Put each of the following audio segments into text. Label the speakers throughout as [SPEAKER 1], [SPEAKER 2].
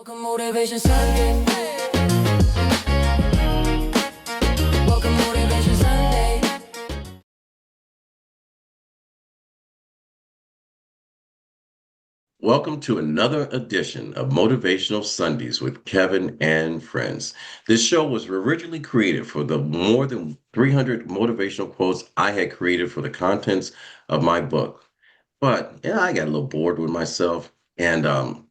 [SPEAKER 1] Welcome Motivation Sunday. Welcome Motivation Sunday.
[SPEAKER 2] Welcome to another edition of Motivational Sundays with Kevin and friends. This show was originally created for the more than 300 motivational quotes I had created for the contents of my book. But yeah, I got a little bored with myself and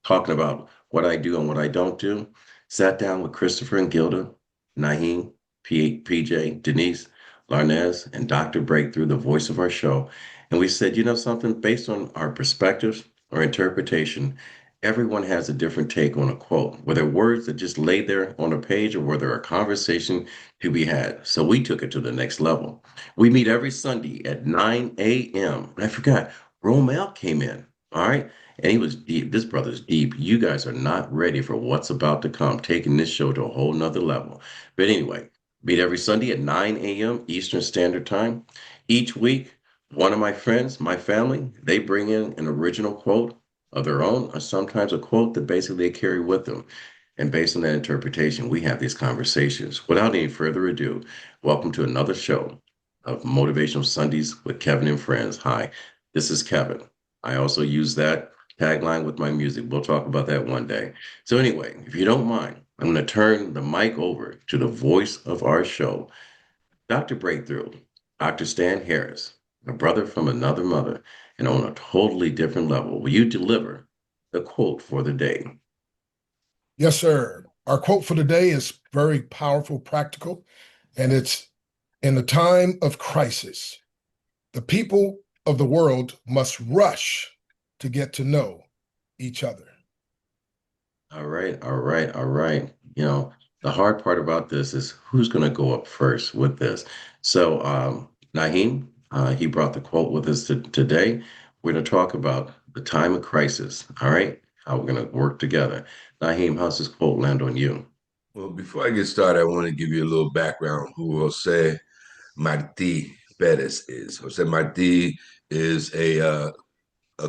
[SPEAKER 2] talking about what I do and what I don't do. Sat down with Christopher and Gilda, Naheem, PJ, Denise, Larnez, and Dr. Breakthrough, the voice of our show. And we said, you know something, based on our perspectives or interpretation, everyone has a different take on a quote, whether words that just lay there on a page or whether a conversation to be had. So we took it to the next level. We meet every Sunday at 9 a.m. I forgot. Romel came in, all right? And he was deep. This brother's deep. You guys are not ready for what's about to come, taking this show to a whole nother level. But anyway, meet every Sunday at 9 a.m. Eastern Standard Time. Each week, one of my friends, my family, they bring in an original quote of their own, or sometimes a quote that basically they carry with them. And based on that interpretation, we have these conversations. Without any further ado, welcome to another show of Motivational Sundays with Kevin and Friends. Hi, this is Kevin. I also use that tagline with my music. We'll talk about that one day. So, anyway, if you don't mind, I'm going to turn the mic over to the voice of our show, Dr. Breakthrough, Dr. Stan Harris, a brother from another mother, and on a totally different level. Will you deliver the quote for the day?
[SPEAKER 3] Yes, sir. Our quote for today is very powerful, practical, and it's in the time of crisis, the people of the world must rush to get to know each other.
[SPEAKER 2] All right, all right, all right. The hard part about this is who's going to go up first with this. So, Naheem, he brought the quote with us today. We're going to talk about the time of crisis. All right, how we're going to work together. Naheem, how's this quote land on you?
[SPEAKER 4] Well, before I get started, I want to give you a little background who José Martí Pérez is. José Martí is a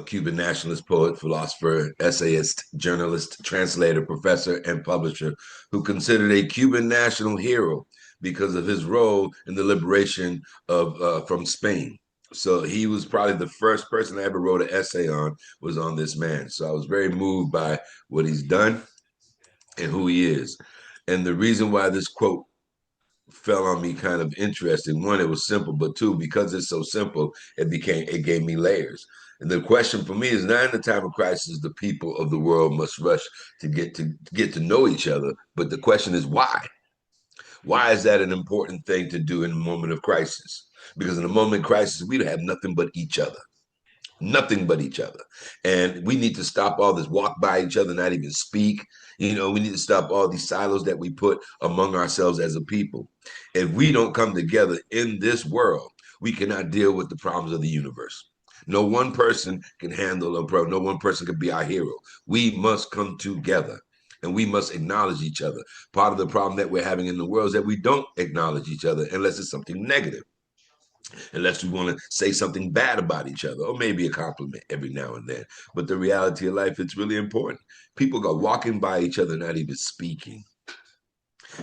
[SPEAKER 4] Cuban nationalist poet, philosopher, essayist, journalist, translator, professor, and publisher who considered a Cuban national hero because of his role in the liberation of from Spain. So he was probably the first person I ever wrote an essay on was on this man. So I was very moved by what he's done and who he is. And the reason why this quote fell on me kind of interesting. One, it was simple, but two, because it's so simple, it gave me layers. And the question for me is not in the time of crisis, the people of the world must rush to get to know each other. But the question is why? Why is that an important thing to do in a moment of crisis? Because in a moment of crisis, we have nothing but each other. Nothing but each other. And we need to stop all this walk by each other, not even speak. We need to stop all these silos that we put among ourselves as a people. If we don't come together in this world, we cannot deal with the problems of the universe. No one person can handle a problem. No one person can be our hero. We must come together and we must acknowledge each other. Part of the problem that we're having in the world is that we don't acknowledge each other unless it's something negative, unless we want to say something bad about each other, or maybe a compliment every now and then. But the reality of life, it's really important. People go walking by each other, not even speaking.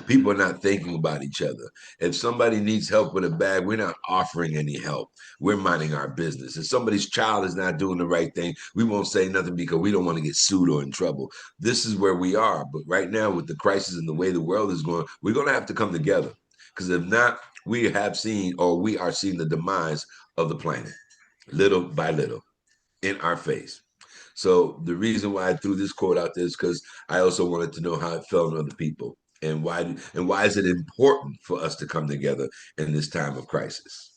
[SPEAKER 4] People are not thinking about each other. If somebody needs help with a bag, we're not offering any help. We're minding our business. If somebody's child is not doing the right thing, we won't say nothing because we don't want to get sued or in trouble. This is where we are. But right now, with the crisis and the way the world is going, we're going to have to come together. Because if not, we have seen or we are seeing the demise of the planet little by little in our face. So the reason why I threw this quote out there is because I also wanted to know how it felt on other people and why is it important for us to come together in this time of crisis.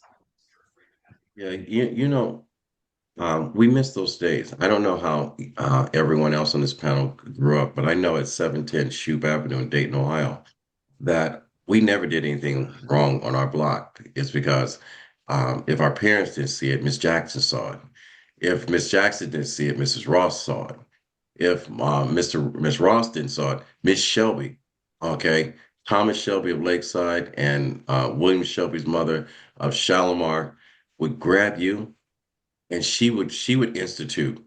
[SPEAKER 2] Yeah, we miss those days. I don't know how everyone else on this panel grew up, but I know at 710 Shoup Avenue in Dayton, Ohio, that we never did anything wrong on our block. It's because if our parents didn't see it, Miss Jackson saw it. If Miss Jackson didn't see it, Mrs. Ross saw it. If Miss Ross didn't saw it, Miss Shelby, okay, Thomas Shelby of Lakeside and William Shelby's mother of Shalimar would grab you and she would institute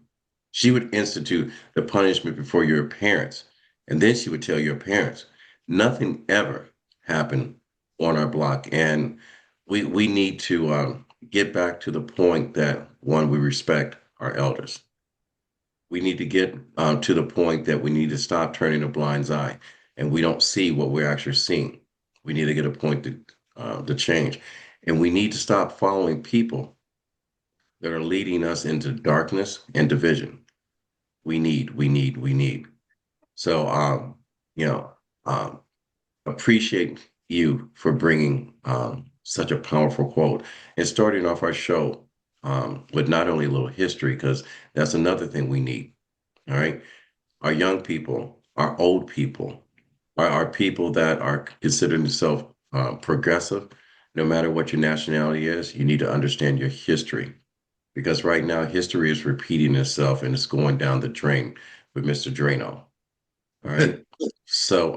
[SPEAKER 2] the punishment before your parents. And then she would tell your parents, nothing ever happened on our block. And we need to get back to the point that, one, we respect our elders. We need to get to the point that we need to stop turning a blind eye and we don't see what we're actually seeing. We need to get a point to change. And we need to stop following people that are leading us into darkness and division. We need. So, you know, um, appreciate you for bringing such a powerful quote and starting off our show with not only a little history, because that's another thing we need. All right. Our young people, our old people, our people that are considering themselves progressive, no matter what your nationality is, you need to understand your history. Because right now, history is repeating itself and it's going down the drain with Mr. Drano. All right. So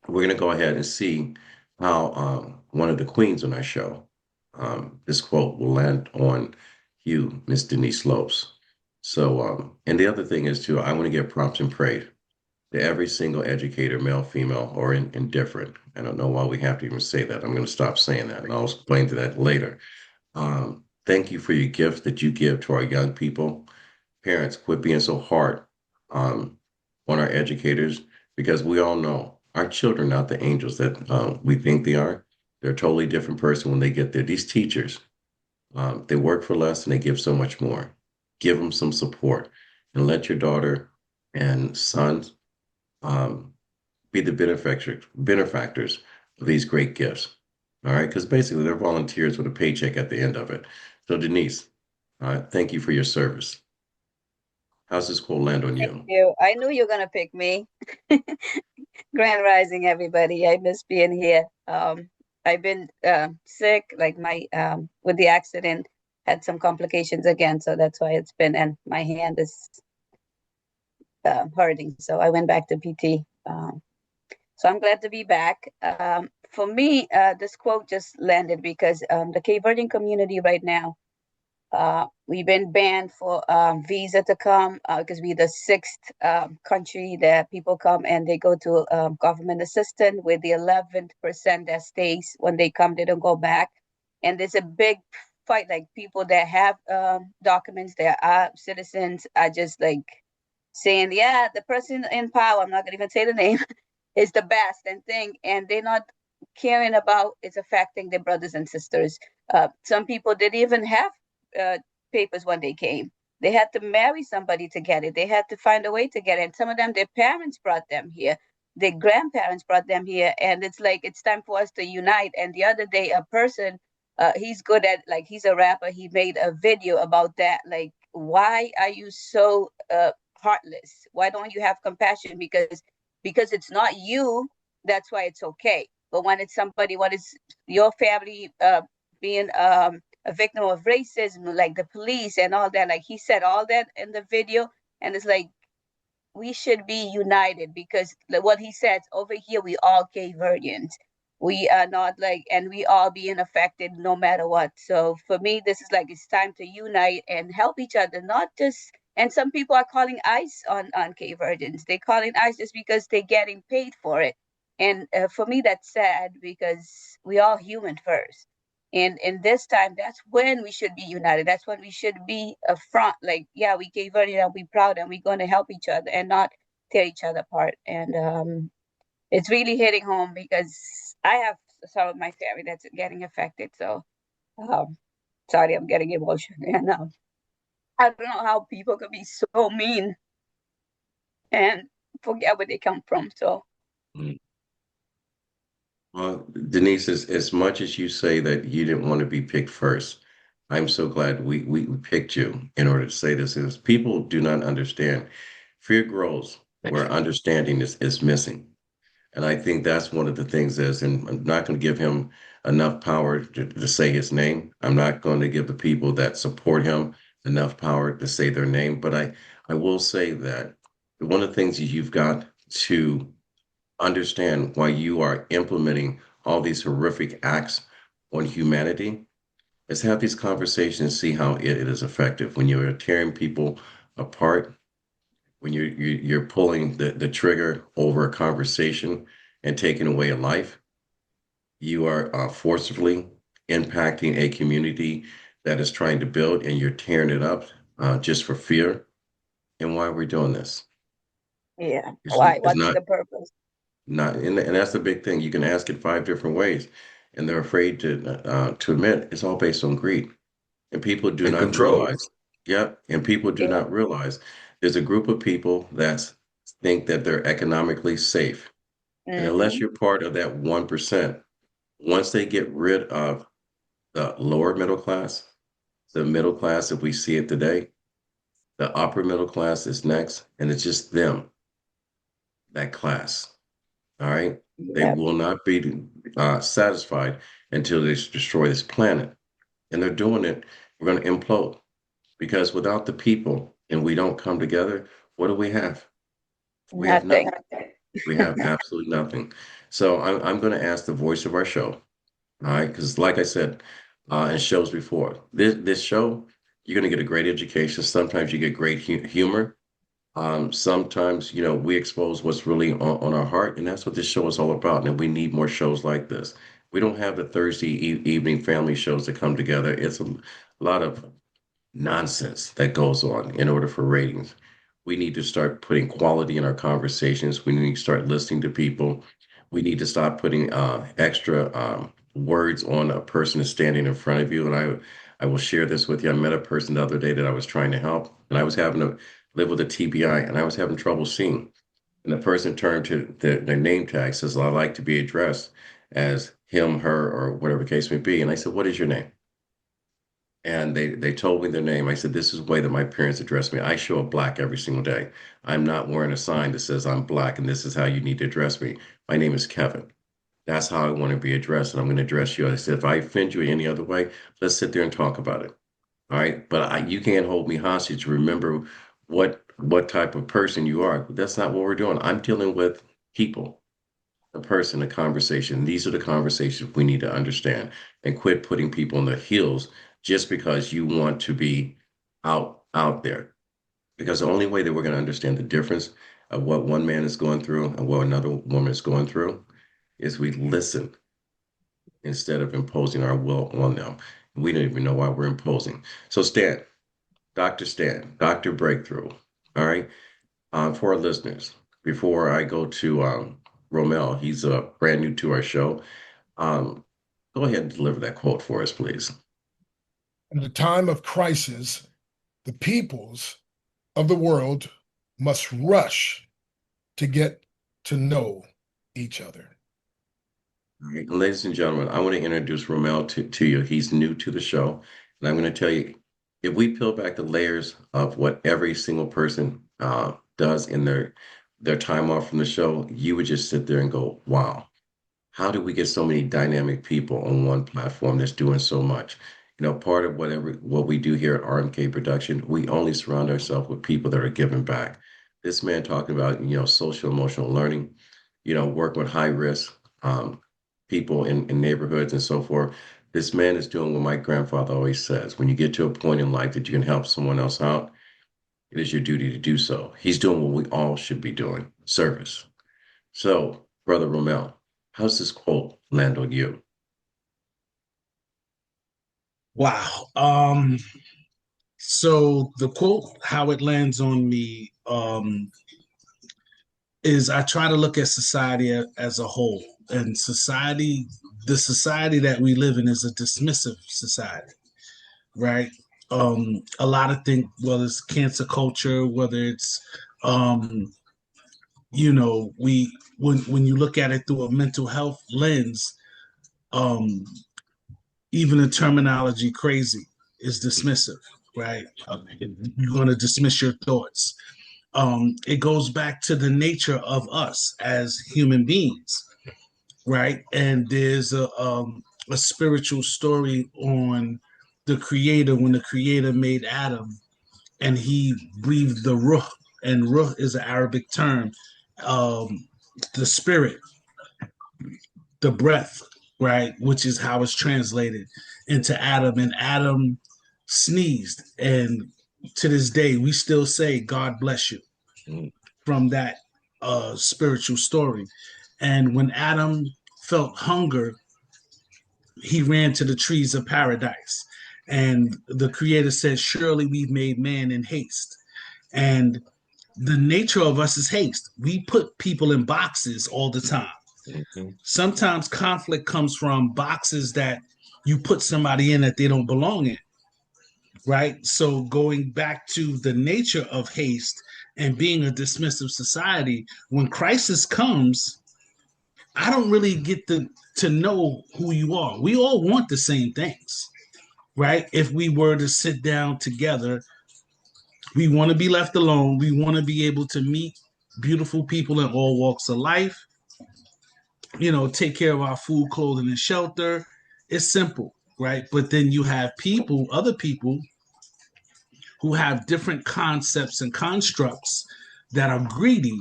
[SPEAKER 2] we're going to go ahead and see how one of the queens on our show, this quote will land on you, Miss Denise Lopes. So, and the other thing is too, I want to give props and praise to every single educator, male, female, or indifferent. I don't know why we have to even say that. I'm going to stop saying that, and I'll explain to that later. Thank you for your gift that you give to our young people. Parents, quit being so hard um, on our educators because we all know our children are not the angels that we think they are. They're a totally different person when they get there. These teachers, they work for less and they give so much more. Give them some support and let your daughter and sons um, be the benefactors of these great gifts. All right, because basically they're volunteers with a paycheck at the end of it. So Denise, thank you for your service. How's this quote land on
[SPEAKER 5] Thank
[SPEAKER 2] you?
[SPEAKER 5] you. I knew you were gonna pick me. Grand Rising, everybody. I miss being here. I've been sick, like my with the accident, had some complications again, so that's why it's been, and my hand is hurting. So I went back to PT. So I'm glad to be back. For me, this quote just landed because the Cape Verdean community right now, we've been banned for visa to come because we're the sixth country that people come and they go to government assistance with the 11% that stays when they come, they don't go back. And there's a big fight, like people that have documents, that are citizens, are just like saying, yeah, the person in power, I'm not going to even say the name, is the best and thing. And they're not caring about it's affecting their brothers and sisters. Some people didn't even have uh, papers when they came. They had to marry somebody to get it. They had to find a way to get it. And some of them, their parents brought them here. Their grandparents brought them here. And it's like, it's time for us to unite. And the other day, a person, he's good at, like, he's a rapper. He made a video about that. Like, why are you so heartless? Why don't you have compassion? Because it's not you, that's why it's okay. But when it's somebody, what is your family being a victim of racism, like the police and all that. Like he said all that in the video, and it's like we should be united because what he says over here, we all Cape Verdeans. We are not like, and we all being affected no matter what. So for me, this is like it's time to unite and help each other, not just. And some people are calling ICE on Cape Verdeans. They're calling ICE just because they're getting paid for it. And for me, that's sad because we all human first. And in this time, that's when we should be united. That's when we should be a front. Like, yeah, we gave earlier and we proud and we're going to help each other and not tear each other apart. And it's really hitting home because I have some of my family that's getting affected. So um, sorry, I'm getting emotional. And I don't know how people could be so mean and forget where they come from. So
[SPEAKER 2] Mm. Denise, as much as you say that you didn't want to be picked first, I'm so glad we picked you in order to say this. Is people do not understand. Fear grows where understanding is missing. And I think that's one of the things is, and I'm not going to give him enough power to say his name. I'm not going to give the people that support him enough power to say their name. But I will say that one of the things you've got to understand why you are implementing all these horrific acts on humanity is have these conversations, see how it is effective. When you're tearing people apart, when you're pulling the trigger over a conversation and taking away a life, you are forcibly impacting a community that is trying to build, and you're tearing it up just for fear. And why are we doing this?
[SPEAKER 5] Yeah.
[SPEAKER 2] It's,
[SPEAKER 5] Why?
[SPEAKER 2] it's
[SPEAKER 5] What's
[SPEAKER 2] not
[SPEAKER 5] the purpose?
[SPEAKER 2] not, and that's the big thing. You can ask it five different ways, and they're afraid to admit it's all based on greed. And people do
[SPEAKER 4] And
[SPEAKER 2] not
[SPEAKER 4] control.
[SPEAKER 2] realize, yep, and people do
[SPEAKER 5] Yeah.
[SPEAKER 2] not realize there's a group of people that think that they're economically safe. And unless
[SPEAKER 5] Mm-hmm.
[SPEAKER 2] you're part of that 1%, once they get rid of the lower middle class, the middle class, if we see it today, the upper middle class is next, and it's just them, that class. All right. They
[SPEAKER 5] Yep.
[SPEAKER 2] will not be satisfied until they destroy this planet. And they're doing it. We're going to implode because without the people and we don't come together, what do we have? We have
[SPEAKER 5] Nothing.
[SPEAKER 2] nothing. We have absolutely nothing. So I'm going to ask the voice of our show. All right. Because, like I said in shows before, this show, you're going to get a great education. Sometimes you get great humor. Sometimes, we expose what's really on our heart, and that's what this show is all about. And we need more shows like this. We don't have the Thursday evening family shows that come together. It's a lot of nonsense that goes on in order for ratings. We need to start putting quality in our conversations. We need to start listening to people. We need to stop putting extra words on a person that's standing in front of you. And I will share this with you. I met a person the other day that I was trying to help, and I was having to live with a TBI, and I was having trouble seeing. And the person turned to their name tag, says, "I like to be addressed as him, her, or whatever the case may be." And I said, "What is your name?" And they told me their name. I said, "This is the way that my parents address me. I show up black every single day. I'm not wearing a sign that says I'm black and this is how you need to address me. My name is Kevin. That's how I want to be addressed, and I'm going to address you." I said, "If I offend you any other way, let's sit there and talk about it. All right, but you can't hold me hostage. Remember what type of person you are. That's not what we're doing. I'm dealing with people, a person, a conversation. These are the conversations we need to understand and quit putting people on their heels just because you want to be out there. Because the only way that we're going to understand the difference of what one man is going through and what another woman is going through is we listen instead of imposing our will on them. We don't even know why we're imposing. So Stan, Dr. Breakthrough. All right. For our listeners, before I go to Romel, he's brand new to our show. Um, Go ahead and deliver that quote for us, please.
[SPEAKER 3] In the time of crisis, the peoples of the world must rush to get to know each other.
[SPEAKER 2] All right, ladies and gentlemen, I want to introduce Romel to you. He's new to the show. And I'm going to tell you, if we peel back the layers of what every single person does in their time off from the show, you would just sit there and go, wow, how do we get so many dynamic people on one platform that's doing so much? Part of what we do here at RMK Production, we only surround ourselves with people that are giving back. This man talking about, social emotional learning, working with high risk people in neighborhoods and so forth. This man is doing what my grandfather always says. When you get to a point in life that you can help someone else out, it is your duty to do so. He's doing what we all should be doing, service. So, Brother Romel, how's this quote land on you?
[SPEAKER 6] Wow. So the quote, how it lands on me, is I try to look at society as a whole. And the society that we live in is a dismissive society, right? A lot of things, whether it's cancer culture, whether it's we when you look at it through a mental health lens, um, even the terminology crazy is dismissive, right? You're going to dismiss your thoughts. It goes back to the nature of us as human beings, right? And there's a spiritual story on the creator when the creator made Adam and he breathed the ruh, and ruh is an Arabic term, um, the spirit, the breath, right? Which is how it's translated into Adam. And Adam sneezed. And to this day, we still say, God bless you,
[SPEAKER 4] Mm.
[SPEAKER 6] from that spiritual story. And when Adam felt hunger, he ran to the trees of paradise. And the creator said, surely we've made man in haste. And the nature of us is haste. We put people in boxes all the time.
[SPEAKER 4] Mm-hmm.
[SPEAKER 6] Sometimes conflict comes from boxes that you put somebody in that they don't belong in, right? So going back to the nature of haste and being a dismissive society, when crisis comes, I don't really get to know who you are. We all want the same things, right? If we were to sit down together, we want to be left alone. We want to be able to meet beautiful people in all walks of life, take care of our food, clothing, and shelter. It's simple, right? But then you have other people who have different concepts and constructs that are greedy,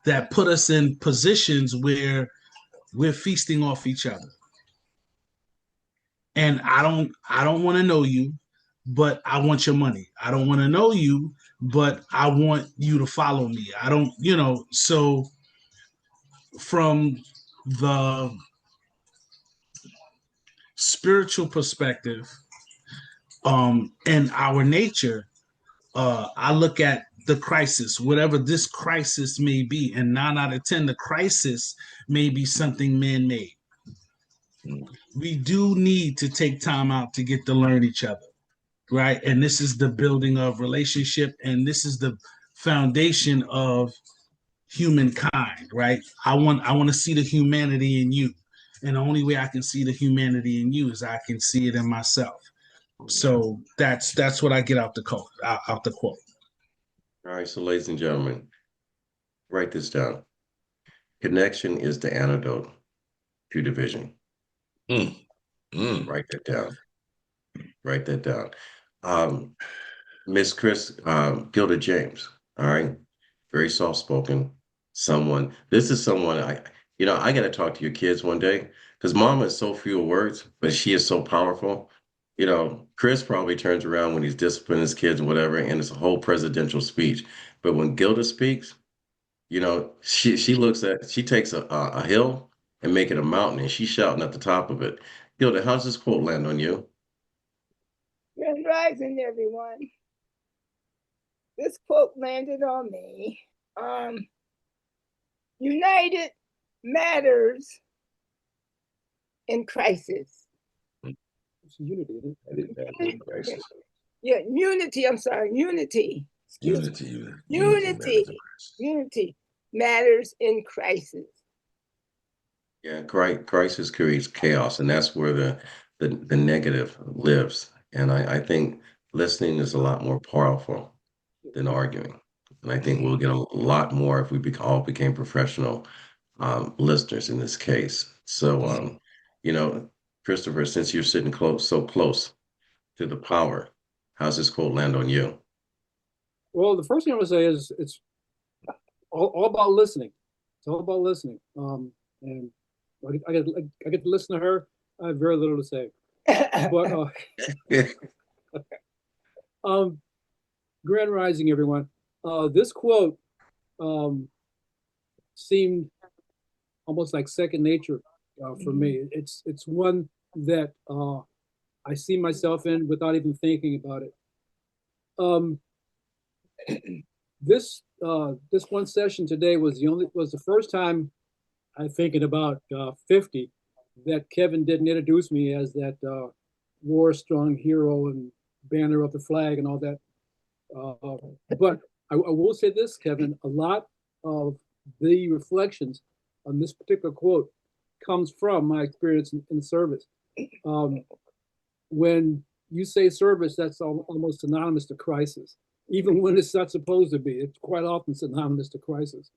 [SPEAKER 6] that put us in positions where we're feasting off each other. And I don't want to know you, but I want your money. I don't want to know you, but I want you to follow me. I don't, so from the spiritual perspective, and our nature, I look at the crisis, whatever this crisis may be, and 9 out of 10, the crisis may be something man-made. We do need to take time out to get to learn each other, right? And this is the building of relationship, and this is the foundation of humankind, right? I want to see the humanity in you, and the only way I can see the humanity in you is I can see it in myself. So that's what I get out the quote. Out the quote.
[SPEAKER 2] All right, so ladies and gentlemen, write this down. Connection is the antidote to division.
[SPEAKER 4] Mm. Mm.
[SPEAKER 2] Write that down. Write that down. Miss Chris, Gilda James, all right? Very soft-spoken. This is someone I got to talk to your kids one day because mama is so few words, but she is so powerful. Chris probably turns around when he's disciplining his kids and whatever, and it's a whole presidential speech. But when Gilda speaks, she takes a hill and make it a mountain, and she's shouting at the top of it. Gilda, how's this quote land on you?
[SPEAKER 7] Grand Rising, everyone. This quote landed on me. United matters in crisis.
[SPEAKER 4] It's unity, isn't it?
[SPEAKER 7] Yeah, unity. I'm sorry, unity. Unity matters in crisis.
[SPEAKER 2] Yeah, crisis creates chaos, and that's where the negative lives. And I think listening is a lot more powerful than arguing. And I think we'll get a lot more if we all became professional listeners in this case. So, Christopher, since you're sitting so close to the power, how's this quote land on you?
[SPEAKER 8] Well, the first thing I would say is it's all about listening. It's all about listening. And I get to listen to her. I have very little to say. But Grand Rising, everyone. This quote seemed almost like second nature for me. It's one that I see myself in without even thinking about it. This one session today was the first time I think in about 50 that Kevin didn't introduce me as that war-strong hero and banner of the flag and all that. But I will say this, Kevin, a lot of the reflections on this particular quote comes from my experience in service. When you say service, that's almost synonymous to crisis. Even when it's not supposed to be, it's quite often synonymous to crisis.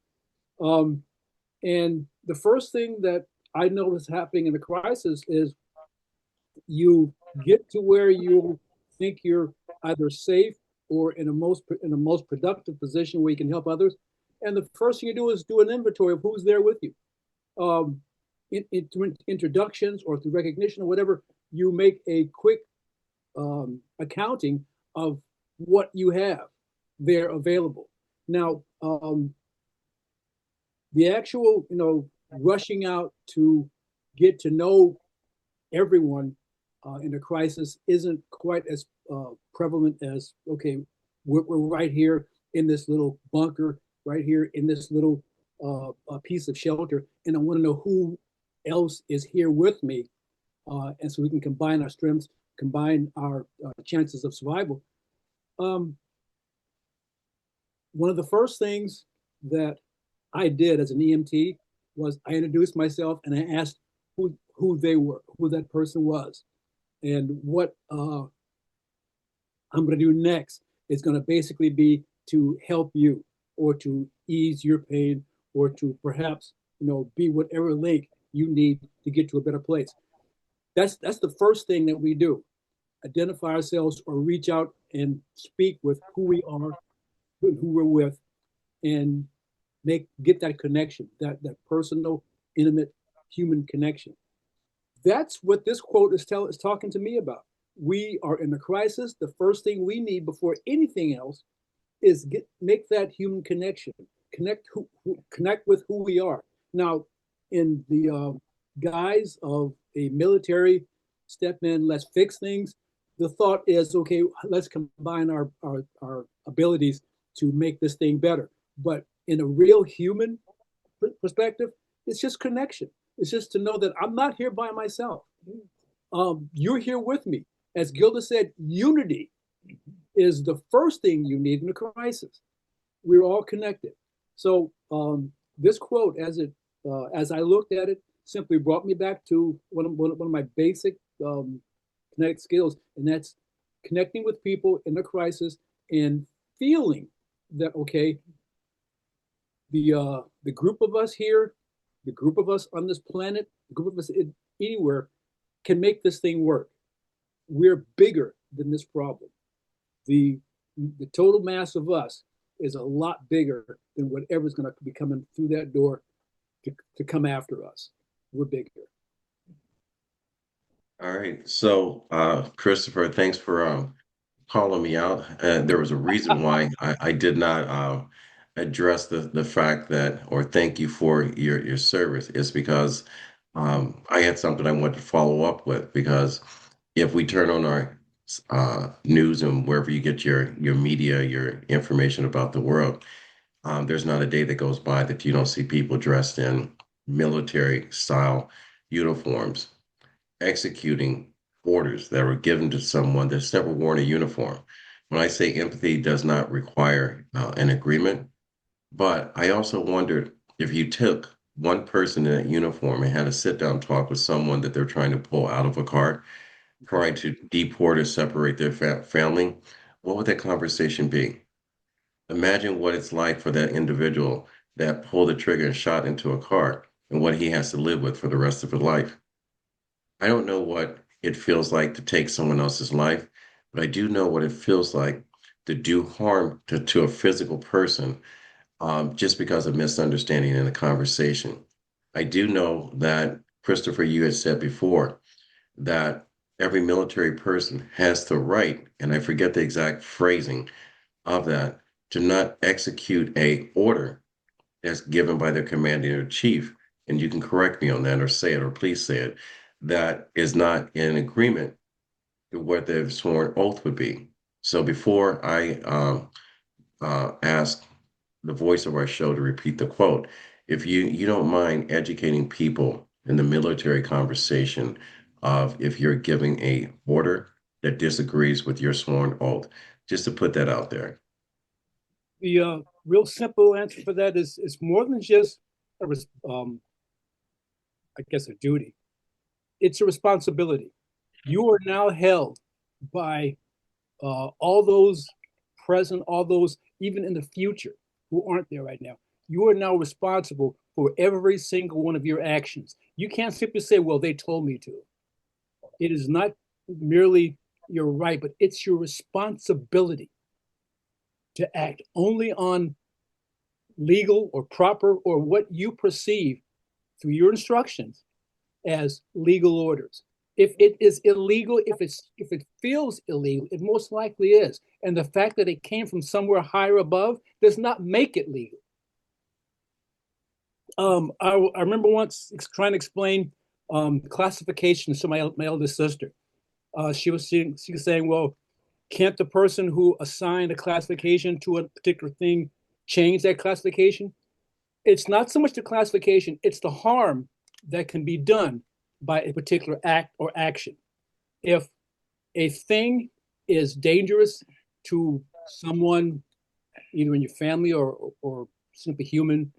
[SPEAKER 8] And the first thing that I notice happening in a crisis is you get to where you think you're either safe or in a most productive position where you can help others. And the first thing you do is do an inventory of who's there with you. Through introductions or through recognition or whatever, you make a quick accounting of what you have there available. Now, um, the actual, rushing out to get to know everyone in a crisis isn't quite as prevalent as, okay, we're right here in this little bunker, right here in this little piece of shelter, and I want to know who else is here with me, and so we can combine our strengths, combine our chances of survival. One of the first things that I did as an EMT was I introduced myself and I asked who they were, who that person was, and what I'm going to do next is going to basically be to help you or to ease your pain or to perhaps be whatever link you need to get to a better place. That's the first thing that we do: identify ourselves or reach out and speak with who we are, who we're with, and get that connection, that personal, intimate, human connection. That's what this quote is talking to me about. We are in a crisis. The first thing we need before anything else is make that human connection. Connect with who we are. Now, in the guise of a military step in, let's fix things. The thought is, okay, let's combine our abilities to make this thing better. But in a real human perspective, it's just connection. It's just to know that I'm not here by myself. You're here with me. As Gilda said, unity is the first thing you need in a crisis. We're all connected. So this quote, as I looked at it, simply brought me back to one of my basic kinetic skills, and that's connecting with people in a crisis and feeling that, okay, the group of us here, the group of us on this planet, the group of us anywhere can make this thing work. We're bigger than this problem. The total mass of us is a lot bigger than whatever's going to be coming through that door to come after us. We're bigger.
[SPEAKER 2] All right. So, Christopher, thanks for calling me out. There was a reason why I did not address the fact that, or thank you for your service. It's because I had something I wanted to follow up with. Because if we turn on our news and wherever you get your media, your information about the world, there's not a day that goes by that you don't see people dressed in military style uniforms executing orders that were given to someone that's never worn a uniform. When I say empathy does not require an agreement, but I also wondered if you took one person in that uniform and had a sit down talk with someone that they're trying to pull out of a car, trying to deport or separate their family, what would that conversation be? Imagine what it's like for that individual that pulled the trigger and shot into a car and what he has to live with for the rest of his life. I don't know what it feels like to take someone else's life, but I do know what it feels like to do harm to a physical person just because of misunderstanding in a conversation. I do know that, Christopher, you had said before that every military person has the right, and I forget the exact phrasing of that, to not execute a order that's given by their commander in chief. And you can correct me on that or say it, or please say it, that is not in agreement to what their sworn oath would be. So before I ask the voice of our show to repeat the quote, if you don't mind educating people in the military conversation of if you're giving a order that disagrees with your sworn oath, just to put that out there.
[SPEAKER 8] The real simple answer for that is it's more than just I guess a duty. It's a responsibility. You are now held by all those present, all those even in the future who aren't there right now. You are now responsible for every single one of your actions. You can't simply say, well, they told me to. It is not merely your right, but it's your responsibility to act only on legal or proper or what you perceive through your instructions as legal orders. If it is illegal, if it feels illegal, it most likely is. And the fact that it came from somewhere higher above does not make it legal. I remember once trying to explain classification to my eldest sister. She was saying, well, can't the person who assigned a classification to a particular thing change that classification? It's not so much the classification, it's the harm that can be done by a particular act or action. If a thing is dangerous to someone, either in your family or simply human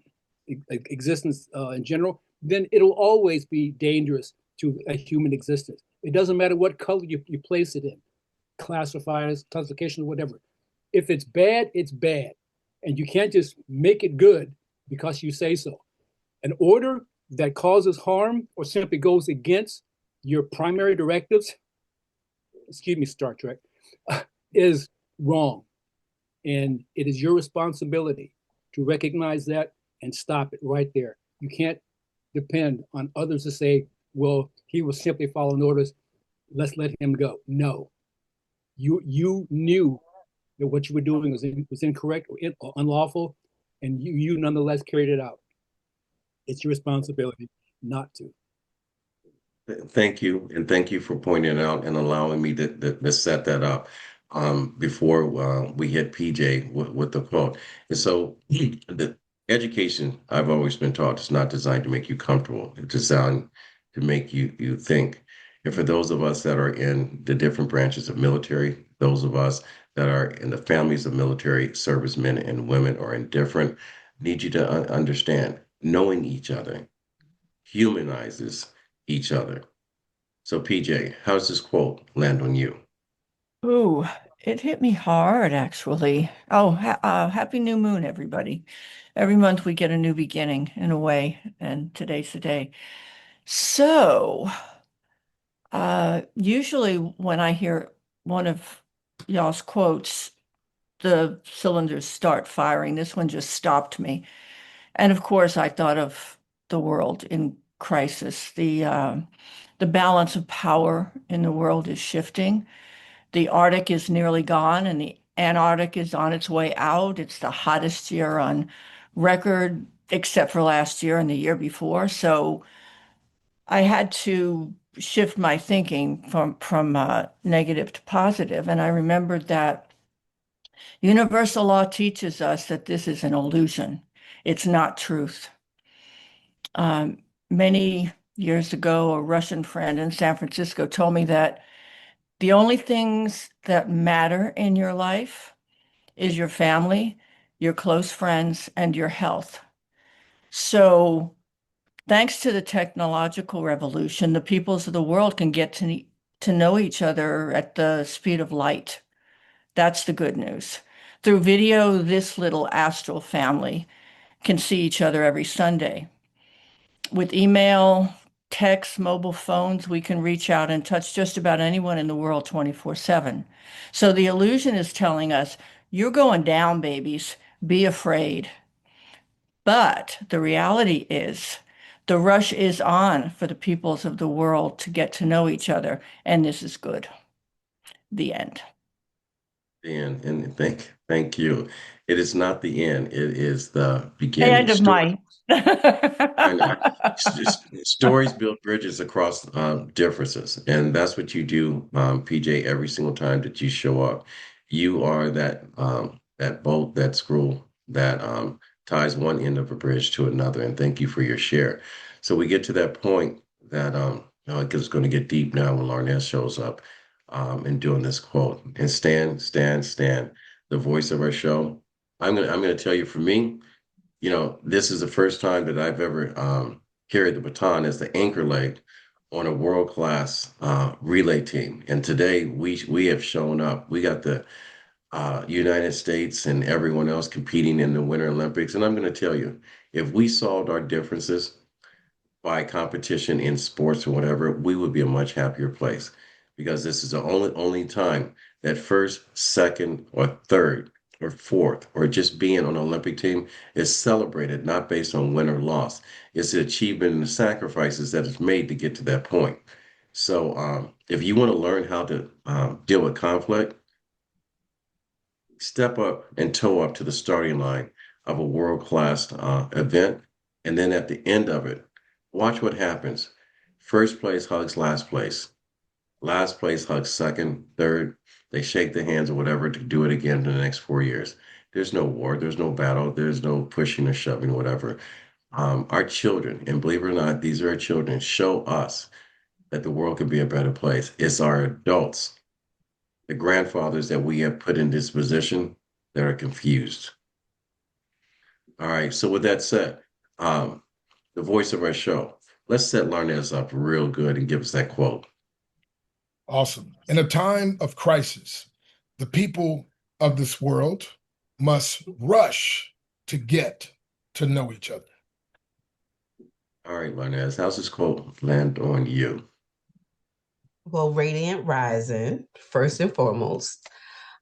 [SPEAKER 8] existence in general, then it'll always be dangerous to a human existence. It doesn't matter what color you place it in, classifiers, classification, whatever. If it's bad, it's bad. And you can't just make it good because you say so. An order that causes harm or simply goes against your primary directives, excuse me, Star Trek, is wrong. And it is your responsibility to recognize that and stop it right there. You can't depend on others to say, well, he was simply following orders, let's let him go. No. You knew that what you were doing was incorrect or unlawful, and you nonetheless carried it out. It's your responsibility not to.
[SPEAKER 2] Thank you, and thank you for pointing it out and allowing me to set that up before we hit PJ with the quote. And so, the education I've always been taught is not designed to make you comfortable. It's designed to make you think. And for those of us that are in the different branches of military, those of us that are in the families of military servicemen and women or indifferent, need you to understand knowing each other humanizes each other. So, PJ, how's this quote land on you?
[SPEAKER 9] Ooh, it hit me hard, actually. Oh, happy new moon, everybody. Every month we get a new beginning in a way, and today's the day. So, usually when I hear one of y'all's quotes, the cylinders start firing. This one just stopped me. And of course, I thought of the world in crisis. The balance of power in the world is shifting. The Arctic is nearly gone and the Antarctic is on its way out. It's the hottest year on record, except for last year and the year before. So I had to shift my thinking from negative to positive. And I remembered that universal law teaches us that this is an illusion. It's not truth. Many years ago, a Russian friend in San Francisco told me that the only things that matter in your life is your family, your close friends, and your health. So, thanks to the technological revolution, the peoples of the world can get to know each other at the speed of light. That's the good news. Through video, this little astral family can see each other every Sunday. With email, text, mobile phones, we can reach out and touch just about anyone in the world 24/7. So the illusion is telling us, you're going down, babies. Be afraid. But the reality is, the rush is on for the peoples of the world to get to know each other, and this is good. The end.
[SPEAKER 2] And thank you. It is not the end. It is the
[SPEAKER 9] The end
[SPEAKER 2] beginning.
[SPEAKER 9] of my.
[SPEAKER 2] I know. Stories build bridges across differences, and that's what you do, PJ. Every single time that you show up, you are that boat, that screw that ties one end of a bridge to another. And thank you for your share. So we get to that point that it's going to get deep now when Larnell shows up and doing this quote. And Stan, the voice of our show. I'm gonna tell you, for me, this is the first time that I've ever carried the baton as the anchor leg on a world-class relay team. And today we have shown up. We got the United States and everyone else competing in the Winter Olympics. And I'm going to tell you, if we solved our differences by competition in sports or whatever, we would be a much happier place, because this is the only time that first, second, or third, or fourth, or just being on an Olympic team is celebrated, not based on win or loss. It's the achievement and the sacrifices that is made to get to that point. So if you want to learn how to deal with conflict, step up and toe up to the starting line of a world-class event. And then at the end of it, watch what happens. First place hugs last place. Last place hugs second, third. They shake the hands or whatever to do it again in the next 4 years. There's no war, there's no battle, there's no pushing or shoving, whatever. Our children, and believe it or not, these are our children, show us that the world could be a better place. It's our adults, the grandfathers that we have put in this position that are confused. All right, so with that said, um, the voice of our show, let's set Larnez up real good and give us that quote.
[SPEAKER 3] Awesome. In a time of crisis, the people of this world must rush to get to know each other.
[SPEAKER 2] All right, Larnez, how's this quote land on you?
[SPEAKER 10] Well, Radiant Rising, first and foremost.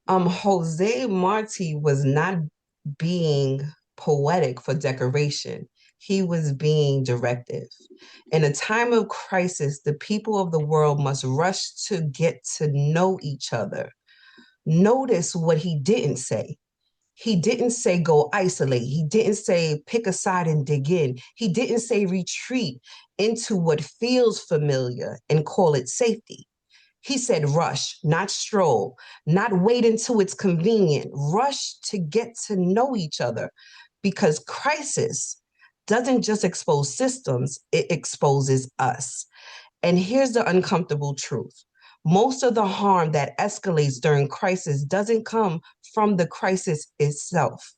[SPEAKER 10] Jose Marti was not being poetic for decoration. He was being directive. In a time of crisis, the people of the world must rush to get to know each other. Notice what he didn't say. He didn't say go isolate. He didn't say pick a side and dig in. He didn't say retreat into what feels familiar and call it safety. He said rush, not stroll, not wait until it's convenient. Rush to get to know each other because crisis doesn't just expose systems, it exposes us. And here's the uncomfortable truth. Most of the harm that escalates during crisis doesn't come from the crisis itself.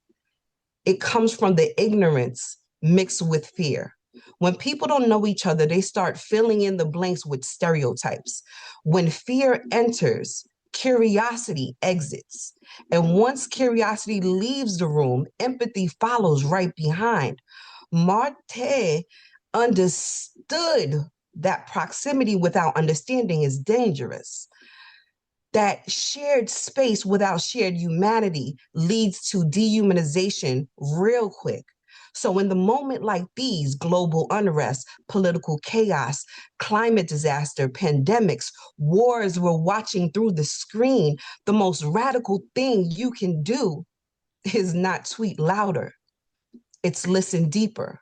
[SPEAKER 10] It comes from the ignorance mixed with fear. When people don't know each other, they start filling in the blanks with stereotypes. When fear enters, curiosity exits. And once curiosity leaves the room, empathy follows right behind. Marte understood that proximity without understanding is dangerous. That shared space without shared humanity leads to dehumanization real quick. So, in the moment like these, global unrest, political chaos, climate disaster, pandemics, wars we're watching through the screen, the most radical thing you can do is not tweet louder, it's listen deeper.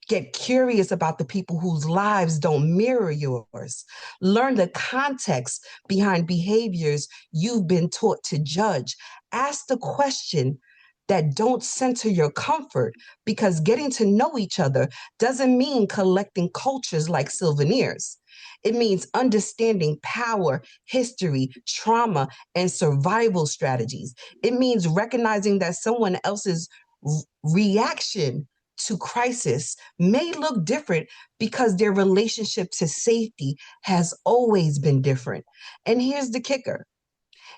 [SPEAKER 10] Get curious about the people whose lives don't mirror yours. Learn the context behind behaviors you've been taught to judge. Ask the question that don't center your comfort because getting to know each other doesn't mean collecting cultures like souvenirs. It means understanding power, history, trauma, and survival strategies. It means recognizing that someone else's reaction to crisis may look different because their relationship to safety has always been different. And here's the kicker.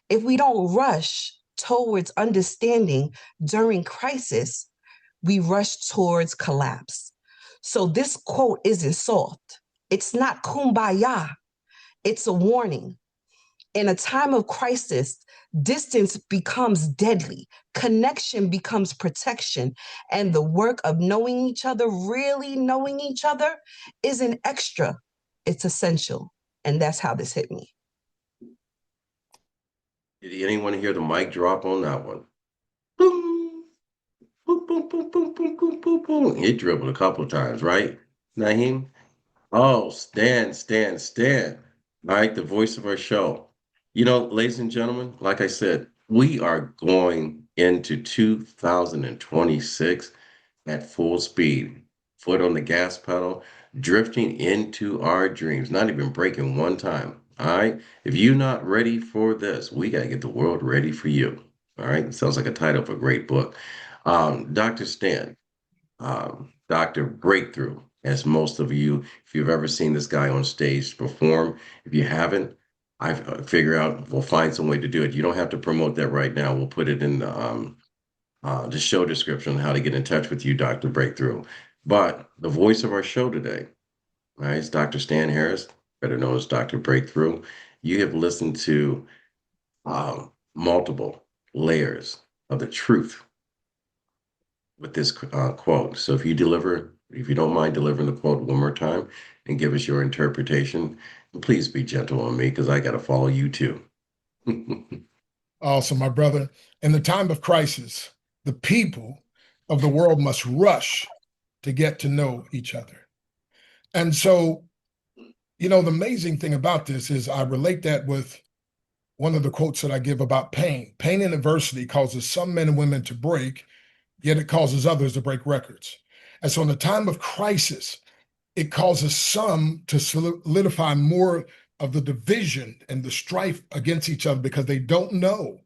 [SPEAKER 10] If we don't rush towards understanding during crisis, we rush towards collapse. So this quote isn't soft. It's not kumbaya. It's a warning. In a time of crisis, distance becomes deadly, connection becomes protection, and the work of knowing each other, really knowing each other, isn't extra, it's essential. And that's how this hit me.
[SPEAKER 2] Did anyone hear the mic drop on that one? Boom, boom, boom, boom, boom, boom, boom, boom, boom. It dribbled a couple of times, right, Naheem? Oh, Stan. All right, the voice of our show. You know, ladies and gentlemen, like I said, we are going into 2026 at full speed, foot on the gas pedal, drifting into our dreams, not even breaking one time. All right. If you're not ready for this, we got to get the world ready for you. All right. Sounds like a title of a great book. Dr. Stan, Dr. Breakthrough, as most of you, if you've ever seen this guy on stage perform, if you haven't, I figure out we'll find some way to do it. You don't have to promote that right now. We'll put it in the show description on how to get in touch with you, Dr. Breakthrough. But the voice of our show today, right, is Dr. Stan Harris, better known as Dr. Breakthrough. You have listened to multiple layers of the truth with this quote. So if you don't mind delivering the quote one more time and give us your interpretation, Please be gentle on me because I got to follow you too.
[SPEAKER 3] Awesome, my brother. In the time of crisis, the people of the world must rush to get to know each other. And so, the amazing thing about this is I relate that with one of the quotes that I give about pain. Pain and adversity causes some men and women to break, yet it causes others to break records. And so, in the time of crisis, it causes some to solidify more of the division and the strife against each other because they don't know.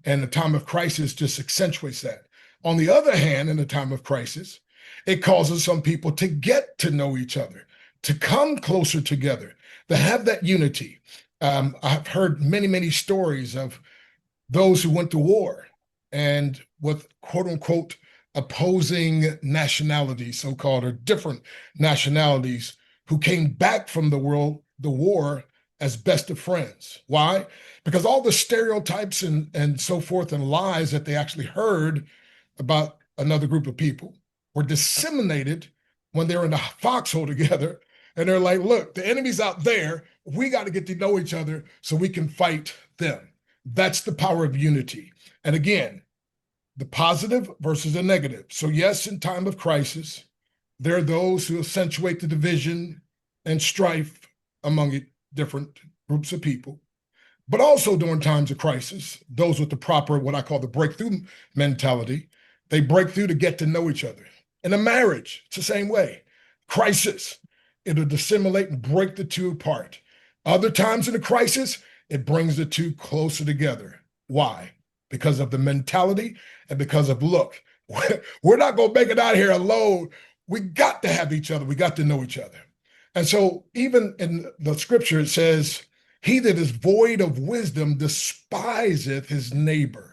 [SPEAKER 3] And the time of crisis just accentuates that. On the other hand, in the time of crisis, it causes some people to get to know each other, to come closer together, to have that unity. I've heard many, many stories of those who went to war and with quote unquote opposing nationalities, so called, or different nationalities who came back from the war as best of friends. Why? Because all the stereotypes and so forth and lies that they actually heard about another group of people were disseminated when they were in a foxhole together. And they're like, look, the enemy's out there. We got to get to know each other so we can fight them. That's the power of unity. And again, the positive versus the negative. So, yes, in time of crisis, there are those who accentuate the division and strife among different groups of people. But also during times of crisis, those with the proper, what I call the breakthrough mentality, they break through to get to know each other. In a marriage, it's the same way. Crisis, it'll dissimulate and break the two apart. Other times in a crisis, it brings the two closer together. Why? Because of the mentality and because of, look, we're not going to make it out here alone. We got to have each other. We got to know each other. And so even in the scripture, it says, he that is void of wisdom despiseth his neighbor.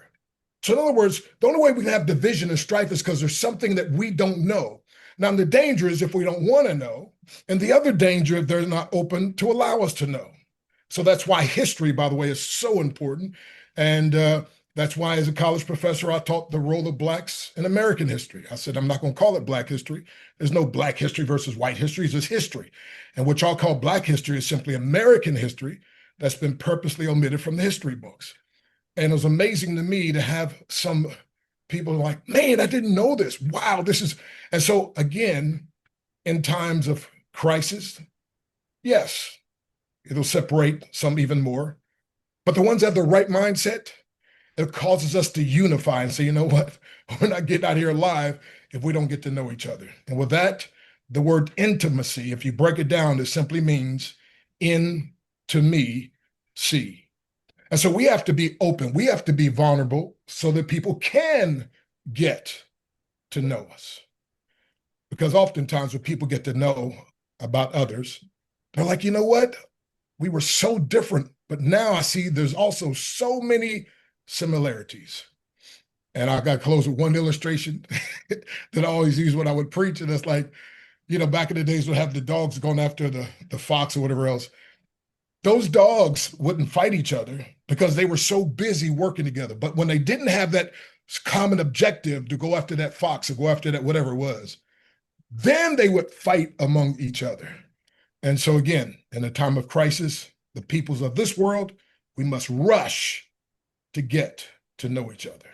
[SPEAKER 3] So in other words, the only way we can have division and strife is because there's something that we don't know. Now, the danger is if we don't want to know, and the other danger if they're not open to allow us to know. So that's why history, by the way, is so important. And that's why, as a college professor, I taught the role of Blacks in American history. I said, I'm not going to call it Black history. There's no Black history versus white history. It's just history. And what y'all call Black history is simply American history that's been purposely omitted from the history books. And it was amazing to me to have some people like, man, I didn't know this. Wow, this is. And so, again, in times of crisis, yes, it'll separate some even more. But the ones that have the right mindset, it causes us to unify and say, you know what? We're not getting out here alive if we don't get to know each other. And with that, the word intimacy, if you break it down, it simply means in to me, see. And so we have to be open. We have to be vulnerable so that people can get to know us. Because oftentimes when people get to know about others, they're like, you know what? We were so different, but now I see there's also so many similarities. And I got to close with one illustration that I always use when I would preach. And it's like, back in the days, we'd have the dogs going after the fox or whatever else. Those dogs wouldn't fight each other because they were so busy working together. But when they didn't have that common objective to go after that fox or go after that whatever it was, then they would fight among each other. And so again, in a time of crisis, the peoples of this world, we must rush to get to know each other.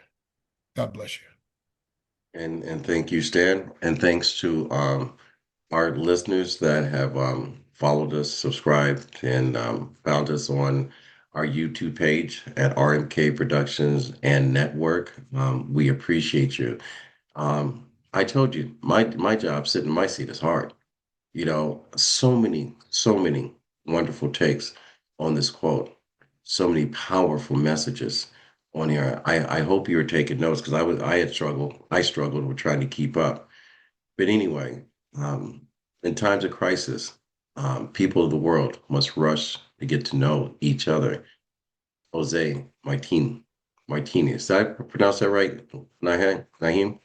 [SPEAKER 3] God bless you.
[SPEAKER 2] And thank you, Stan. And thanks to our listeners that have followed us, subscribed, and found us on our YouTube page at RMK Productions and Network. We appreciate you. I told you, my job sitting in my seat is hard. So many wonderful takes on this quote, so many powerful messages on here. I hope you were taking notes because I struggled with trying to keep up. But anyway, in times of crisis, people of the world must rush to get to know each other. Jose Martinez. Did I pronounce that right? Naheem?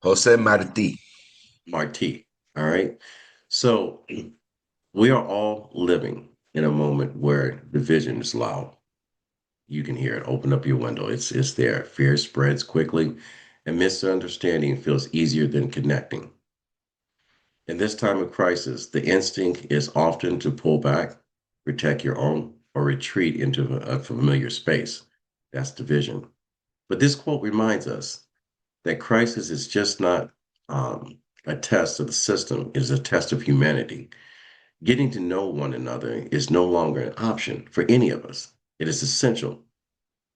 [SPEAKER 4] Jose Martí.
[SPEAKER 2] Marti. All right. So we are all living in a moment where division is loud. You can hear it. Open up your window. It's there. Fear spreads quickly, and misunderstanding feels easier than connecting. In this time of crisis, the instinct is often to pull back, protect your own, or retreat into a familiar space. That's division. But this quote reminds us that crisis is just not a test of the system, it is a test of humanity. Getting to know one another is no longer an option for any of us. It is essential.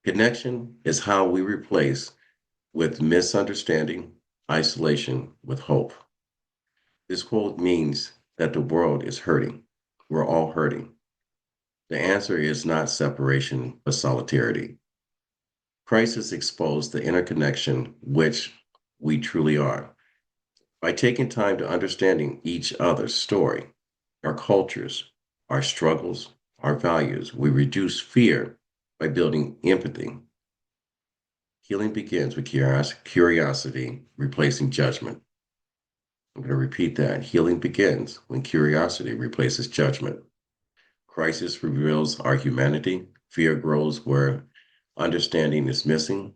[SPEAKER 2] Connection is how we replace with misunderstanding, isolation with hope. This quote means that the world is hurting. We're all hurting. The answer is not separation, but solidarity. Crisis exposed the interconnection which we truly are. By taking time to understanding each other's story, our cultures, our struggles, our values, we reduce fear by building empathy. Healing begins with curiosity, replacing judgment. I'm going to repeat that. Healing begins when curiosity replaces judgment. Crisis reveals our humanity. Fear grows where understanding is missing.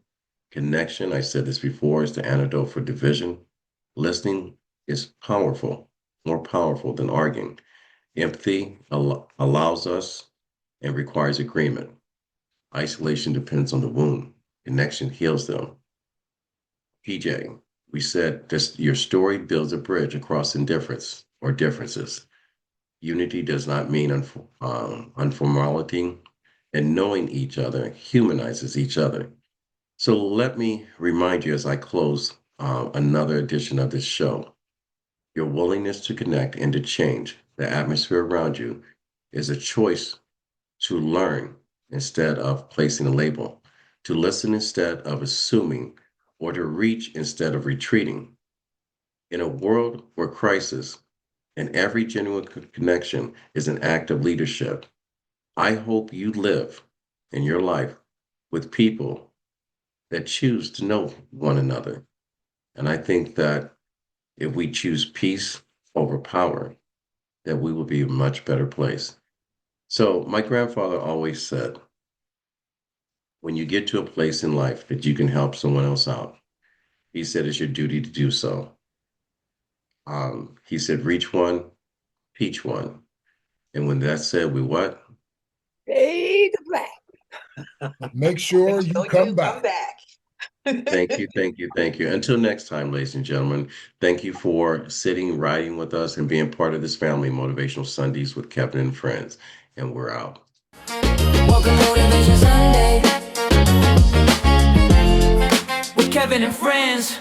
[SPEAKER 2] Connection, I said this before, is the antidote for division. Listening is powerful, more powerful than arguing. Empathy allows us and requires agreement. Isolation depends on the wound. Connection heals them. PJ, we said this, your story builds a bridge across indifference or differences. Unity does not mean unformality, and knowing each other humanizes each other. So let me remind you as I close another edition of this show, your willingness to connect and to change the atmosphere around you is a choice to learn instead of placing a label, to listen instead of assuming, or to reach instead of retreating. In a world where crisis and every genuine connection is an act of leadership, I hope you live in your life with people that choose to know one another. And I think that if we choose peace over power, that we will be a much better place. So my grandfather always said, when you get to a place in life that you can help someone else out, he said it's your duty to do so. He said, reach one, teach one. And when that's said, we what?
[SPEAKER 7] Fade to black.
[SPEAKER 3] Make sure you come back.
[SPEAKER 2] Thank you, thank you, thank you. Until next time, ladies and gentlemen, thank you for sitting, riding with us, and being part of this family, Motivational Sundays with Kevin and Friends. And we're out.
[SPEAKER 1] Welcome Motivation Sunday with Kevin and friends.